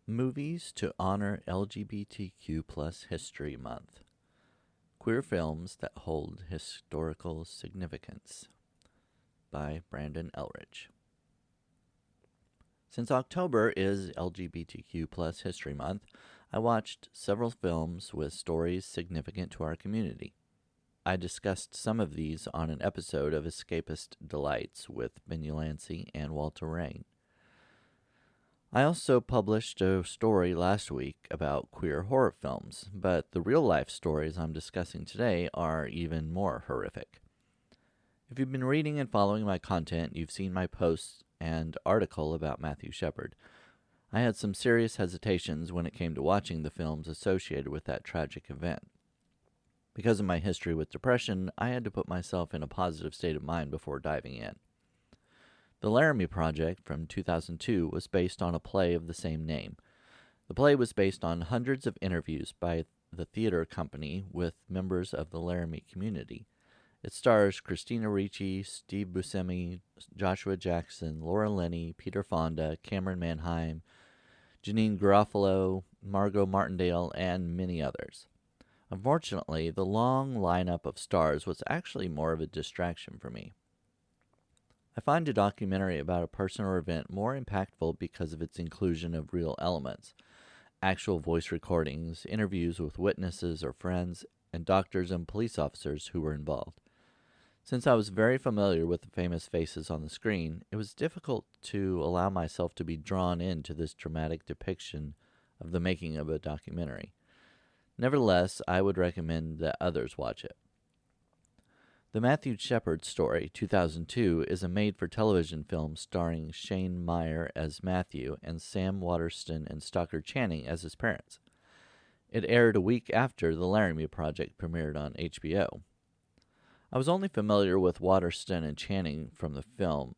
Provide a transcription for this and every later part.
Movies to honor LGBTQ plus History Month. Queer films that hold historical significance by Brandon Elrich. Since October is LGBTQ plus History Month, I watched several films with stories significant to our community. I discussed some of these on an episode of Escapist Delights with Ben Ulansey and Walter Rain. I also published a story last week about queer horror films, but the real-life stories I'm discussing today are even more horrific. If you've been reading and following my content, you've seen my post and article about Matthew Shepard. I had some serious hesitations when it came to watching the films associated with that tragic event. Because of my history with depression, I had to put myself in a positive state of mind before diving in. The Laramie Project from 2002 was based on a play of the same name. The play was based on hundreds of interviews by the theater company with members of the Laramie community. It stars Christina Ricci, Steve Buscemi, Joshua Jackson, Laura Linney, Peter Fonda, Camryn Manheim, Janeane Garofalo, Margo Martindale, and many others. Unfortunately, the long lineup of stars was actually more of a distraction for me. I find a documentary about a person or event more impactful because of its inclusion of real elements, actual voice recordings, interviews with witnesses or friends, and doctors and police officers who were involved. Since I was very familiar with the famous faces on the screen, it was difficult to allow myself to be drawn into this dramatic depiction of the making of a documentary. Nevertheless, I would recommend that others watch it. The Matthew Shepard story, 2002, is a made-for-television film starring Shane Meyer as Matthew and Sam Waterston and Stockard Channing as his parents. It aired a week after the Laramie Project premiered on HBO. I was only familiar with Waterston and Channing from the film,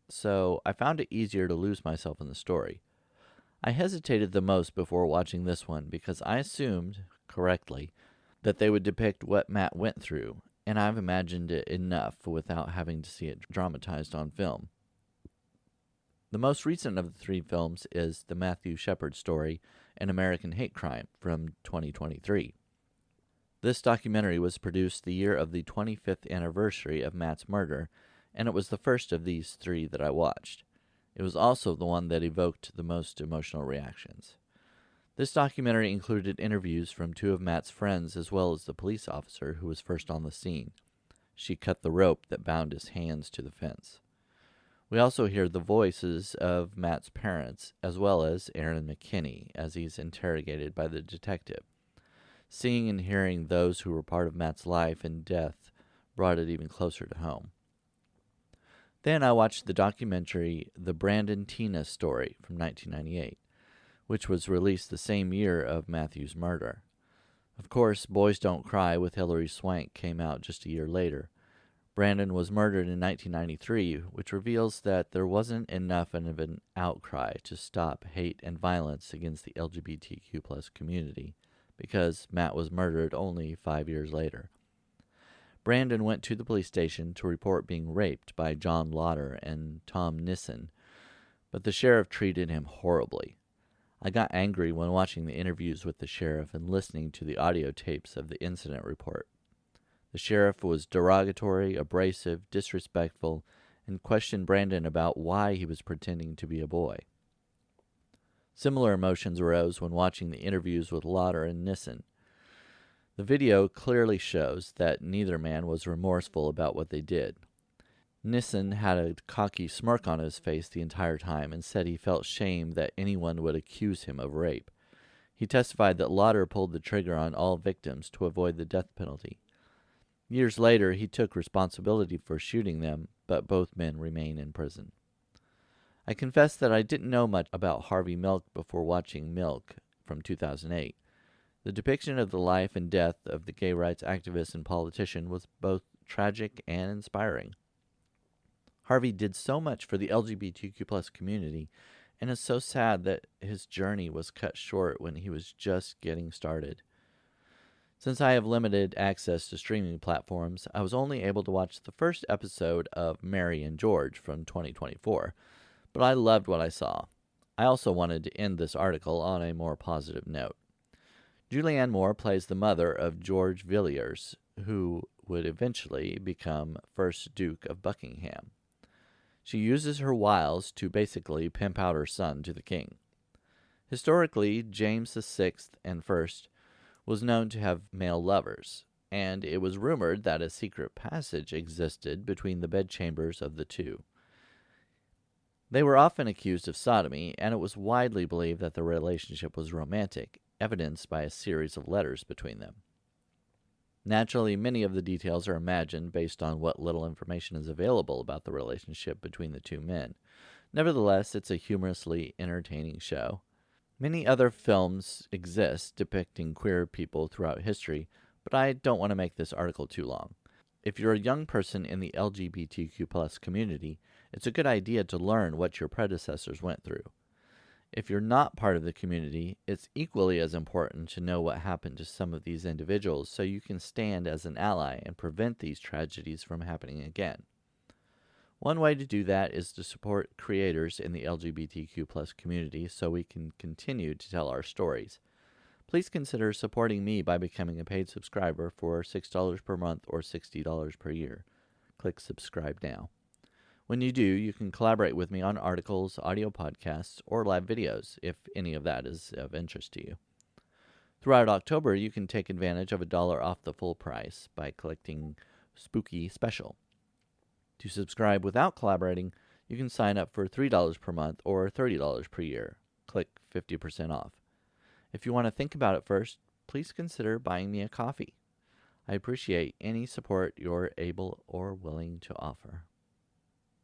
so I found it easier to lose myself in the story. I hesitated the most before watching this one because I assumed, correctly, that they would depict what Matt went through, and I've imagined it enough without having to see it dramatized on film. The most recent of the three films is The Matthew Shepard Story, An American Hate Crime, from 2023. This documentary was produced the year of the 25th anniversary of Matt's murder, and it was the first of these three that I watched. It was also the one that evoked the most emotional reactions. This documentary included interviews from two of Matt's friends as well as the police officer who was first on the scene. She cut the rope that bound his hands to the fence. We also hear the voices of Matt's parents as well as Aaron McKinney as he's interrogated by the detective. Seeing and hearing those who were part of Matt's life and death brought it even closer to home. Then I watched the documentary The Brandon Tina Story from 1998. Which was released the same year of Matthew's murder. Of course, Boys Don't Cry with Hilary Swank came out just a year later. Brandon was murdered in 1993, which reveals that there wasn't enough of an outcry to stop hate and violence against the LGBTQ plus community, because Matt was murdered only 5 years later. Brandon went to the police station to report being raped by John Lauder and Tom Nissen, but the sheriff treated him horribly. I got angry when watching the interviews with the sheriff and listening to the audio tapes of the incident report. The sheriff was derogatory, abrasive, disrespectful, and questioned Brandon about why he was pretending to be a boy. Similar emotions arose when watching the interviews with Lauder and Nissen. The video clearly shows that neither man was remorseful about what they did. Nissen had a cocky smirk on his face the entire time and said he felt shame that anyone would accuse him of rape. He testified that Lauder pulled the trigger on all victims to avoid the death penalty. Years later, he took responsibility for shooting them, but both men remain in prison. I confess that I didn't know much about Harvey Milk before watching Milk from 2008. The depiction of the life and death of the gay rights activist and politician was both tragic and inspiring. Harvey did so much for the LGBTQ plus community, and it's so sad that his journey was cut short when he was just getting started. Since I have limited access to streaming platforms, I was only able to watch the first episode of Mary and George from 2024, but I loved what I saw. I also wanted to end this article on a more positive note. Julianne Moore plays the mother of George Villiers, who would eventually become first Duke of Buckingham. She uses her wiles to basically pimp out her son to the king. Historically, James VI and I was known to have male lovers, and it was rumored that a secret passage existed between the bedchambers of the two. They were often accused of sodomy, and it was widely believed that the relationship was romantic, evidenced by a series of letters between them. Naturally, many of the details are imagined based on what little information is available about the relationship between the two men. Nevertheless, it's a humorously entertaining show. Many other films exist depicting queer people throughout history, but I don't want to make this article too long. If you're a young person in the LGBTQ+ community, it's a good idea to learn what your predecessors went through. If you're not part of the community, it's equally as important to know what happened to some of these individuals so you can stand as an ally and prevent these tragedies from happening again. One way to do that is to support creators in the LGBTQ+ community so we can continue to tell our stories. Please consider supporting me by becoming a paid subscriber for $6 per month or $60 per year. Click subscribe now. When you do, you can collaborate with me on articles, audio podcasts, or live videos, if any of that is of interest to you. Throughout October, you can take advantage of $1 off the full price by clicking Spooky Special. To subscribe without collaborating, you can sign up for $3 per month or $30 per year. Click 50% off. If you want to think about it first, please consider buying me a coffee. I appreciate any support you're able or willing to offer.